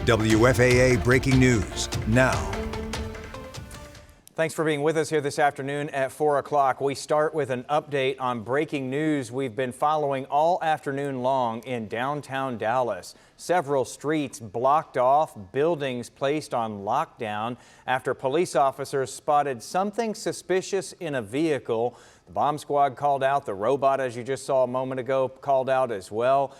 WFAA breaking news now. Thanks for being with us here this afternoon at 4 o'clock. We start with an update on breaking news we've been following all afternoon long in downtown Dallas. Several streets blocked off, buildings placed on lockdown after police officers spotted something suspicious in a vehicle. The bomb squad called out. The robot, as you just saw a moment ago, called out as well.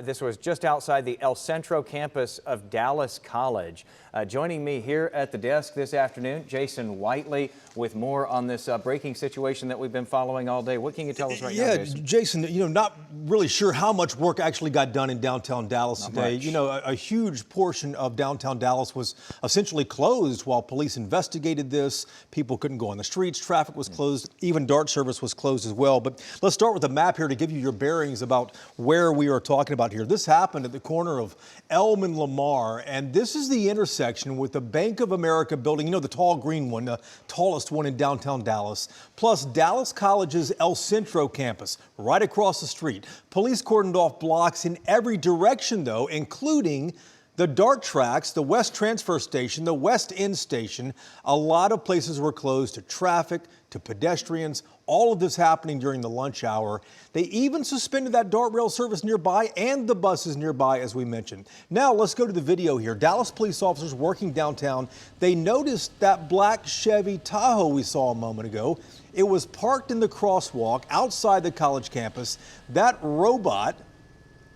This was just outside the El Centro campus of Dallas College. Joining me here at the desk this afternoon, Jason Whiteley, with more on this breaking situation that we've been following all day. What can you tell us right now, Jason? Jason, not really sure how much work actually got done in downtown Dallas today. A huge portion of downtown Dallas was essentially closed while police investigated this. People couldn't go on the streets. Traffic was closed. Even Dart service was closed as well. But let's start with the map here to give you your bearings about where we are talking about here. This happened at the corner of Elm and Lamar, and this is the intersection with the Bank of America building, the tall green one, the tallest one in downtown Dallas, plus Dallas College's El Centro campus right across the street. Police cordoned off blocks in every direction, though, including the DART tracks, the West Transfer Station, the West End Station. A lot of places were closed to traffic, to pedestrians, all of this happening during the lunch hour. They even suspended that DART rail service nearby and the buses nearby, as we mentioned. Now let's go to the video here. Dallas police officers working downtown, they noticed that black Chevy Tahoe we saw a moment ago. It was parked in the crosswalk outside the college campus. That robot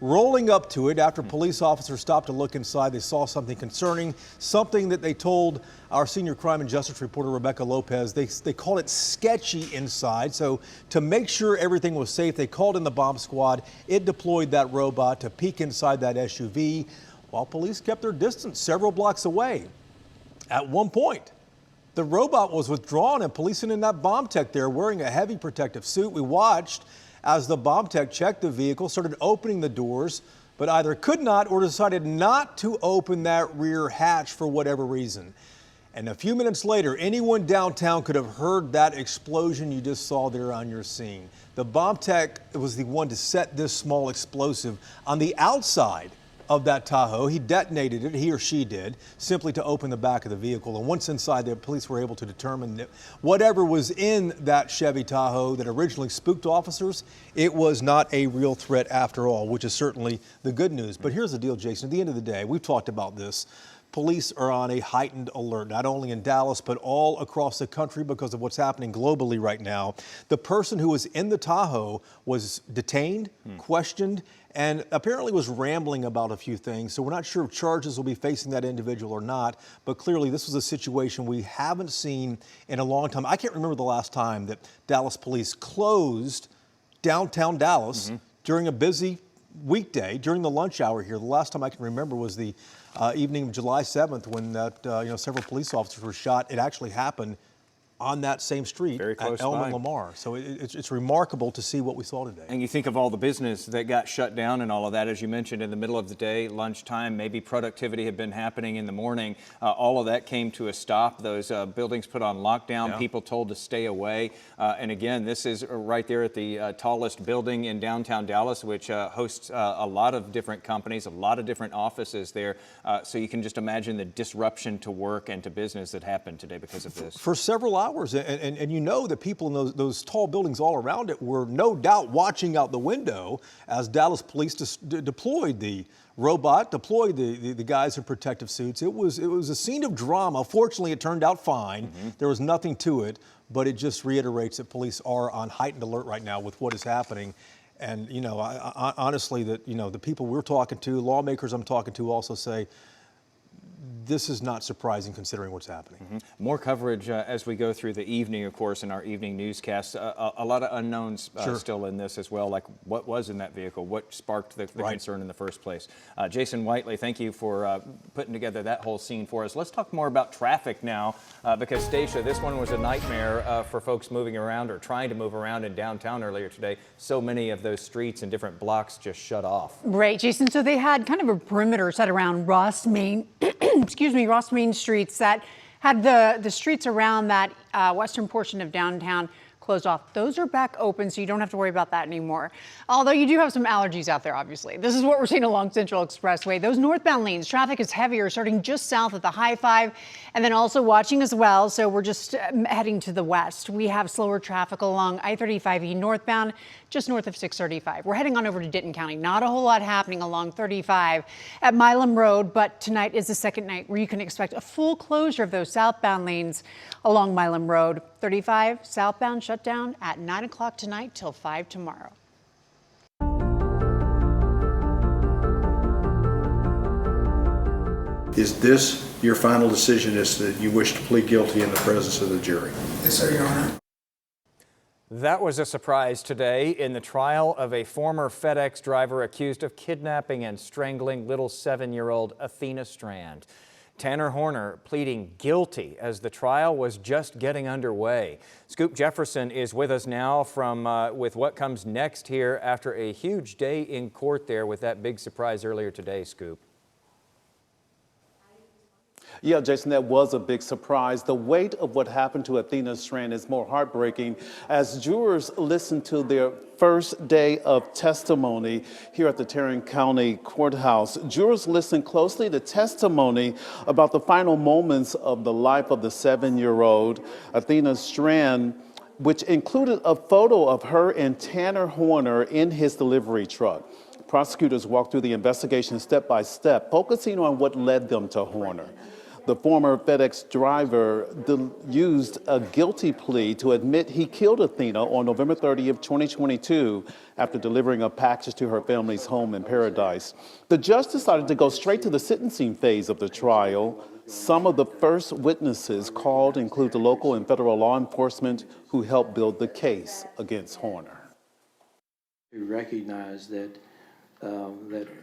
rolling up to it after police officers stopped to look inside. They saw something concerning, something that they told our senior crime and justice reporter, Rebecca Lopez. They called it sketchy inside. So to make sure everything was safe, they called in the bomb squad. It deployed that robot to peek inside that SUV while police kept their distance several blocks away. At one point, the robot was withdrawn and police sent in that bomb tech there wearing a heavy protective suit. We watched as the bomb tech checked the vehicle, started opening the doors, but either could not or decided not to open that rear hatch for whatever reason. And a few minutes later, anyone downtown could have heard that explosion you just saw there on your scene. The bomb tech was the one to set this small explosive on the outside of that Tahoe. He detonated it, he or she did, simply to open the back of the vehicle. And once inside, the police were able to determine that whatever was in that Chevy Tahoe that originally spooked officers, it was not a real threat after all, which is certainly the good news. But here's the deal, Jason. At the end of the day, we've talked about this. Police are on a heightened alert, not only in Dallas, but all across the country because of what's happening globally right now. The person who was in the Tahoe was detained, questioned, and apparently was rambling about a few things. So we're not sure if charges will be facing that individual or not, but clearly this was a situation we haven't seen in a long time. I can't remember the last time that Dallas police closed downtown Dallas during a busy weekday, during the lunch hour here. The last time I can remember was the evening of July 7th when that, several police officers were shot. It actually happened on that same street at Elm and Lamar. So it's remarkable to see what we saw today. And you think of all the business that got shut down and all of that, as you mentioned, in the middle of the day, lunchtime, maybe productivity had been happening in the morning. All of that came to a stop. Those buildings put on lockdown, people told to stay away. And again, this is right there at the tallest building in downtown Dallas, which hosts a lot of different companies, a lot of different offices there. So you can just imagine the disruption to work and to business that happened today because of this. For several hours. And you know that people in those tall buildings all around it were no doubt watching out the window as Dallas police deployed the robot, deployed the guys in protective suits. It was a scene of drama. Fortunately, it turned out fine. There was nothing to it, but it just reiterates that police are on heightened alert right now with what is happening. And, honestly, that, the people we're talking to, lawmakers I'm talking to also say, this is not surprising considering what's happening. More coverage as we go through the evening, of course, in our evening newscasts. A lot of unknowns still in this as well, like what was in that vehicle, what sparked the concern in the first place. Jason Whiteley, thank you for putting together that whole scene for us. Let's talk more about traffic now, because Stacia, this one was a nightmare for folks moving around or trying to move around in downtown earlier today. So many of those streets and different blocks just shut off. Right, Jason. So they had kind of a perimeter set around Ross Main, Ross Main streets that had the streets around that western portion of downtown closed off. Those are back open, so you don't have to worry about that anymore. Although you do have some allergies out there, obviously. This is what we're seeing along Central Expressway. Those northbound lanes, traffic is heavier starting just south at the High 5 and then also watching as well. So we're just heading to the west. We have slower traffic along I-35E northbound, just north of 635. We're heading on over to Denton County. Not a whole lot happening along 35 at Milam Road, but tonight is the second night where you can expect a full closure of those southbound lanes along Milam Road. 35 southbound shut down at 9 o'clock tonight till 5 tomorrow. Is this your final decision as that you wish to plead guilty in the presence of the jury? Yes, sir, Your Honor. That was a surprise today in the trial of a former FedEx driver accused of kidnapping and strangling little 7-year-old Athena Strand. Tanner Horner pleading guilty as the trial was just getting underway. Scoop Jefferson is with us now with what comes next here after a huge day in court there with that big surprise earlier today, Scoop. Yeah, Jason, that was a big surprise. The weight of what happened to Athena Strand is more heartbreaking as jurors listen to their first day of testimony here at the Tarrant County Courthouse. Jurors listen closely to testimony about the final moments of the life of the 7-year-old Athena Strand, which included a photo of her and Tanner Horner in his delivery truck. Prosecutors walked through the investigation step by step, focusing on what led them to Horner. The former FedEx driver used a guilty plea to admit he killed Athena on November 30th, 2022, after delivering a package to her family's home in Paradise. The judge decided to go straight to the sentencing phase of the trial. Some of the first witnesses called include the local and federal law enforcement who helped build the case against Horner. We recognize that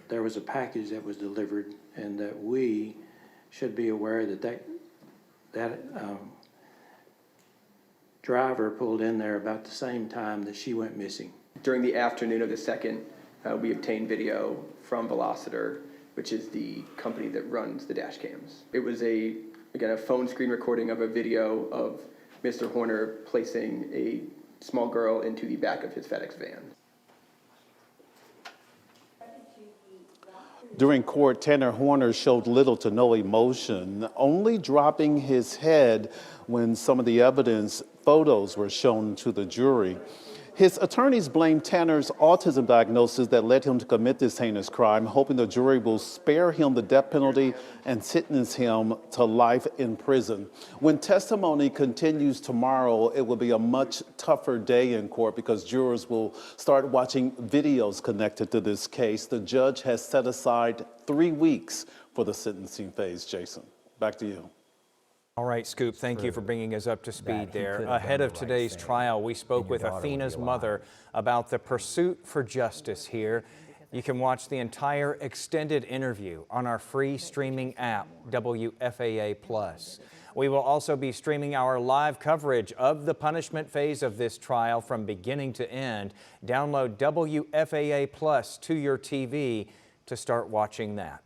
there was a package that was delivered and that we should be aware that driver pulled in there about the same time that she went missing. During the afternoon of the second, we obtained video from Velociter, which is the company that runs the dash cams. It was a phone screen recording of a video of Mr. Horner placing a small girl into the back of his FedEx van. During court, Tanner Horner showed little to no emotion, only dropping his head when some of the evidence photos were shown to the jury. His attorneys blamed Tanner's autism diagnosis that led him to commit this heinous crime, hoping the jury will spare him the death penalty and sentence him to life in prison. When testimony continues tomorrow, it will be a much tougher day in court because jurors will start watching videos connected to this case. The judge has set aside 3 weeks for the sentencing phase. Jason, back to you. All right, Scoop, thank you for bringing us up to speed there. Ahead of today's trial, we spoke with Athena's mother about the pursuit for justice here. You can watch the entire extended interview on our free streaming app, WFAA+. We will also be streaming our live coverage of the punishment phase of this trial from beginning to end. Download WFAA+ to your TV to start watching that.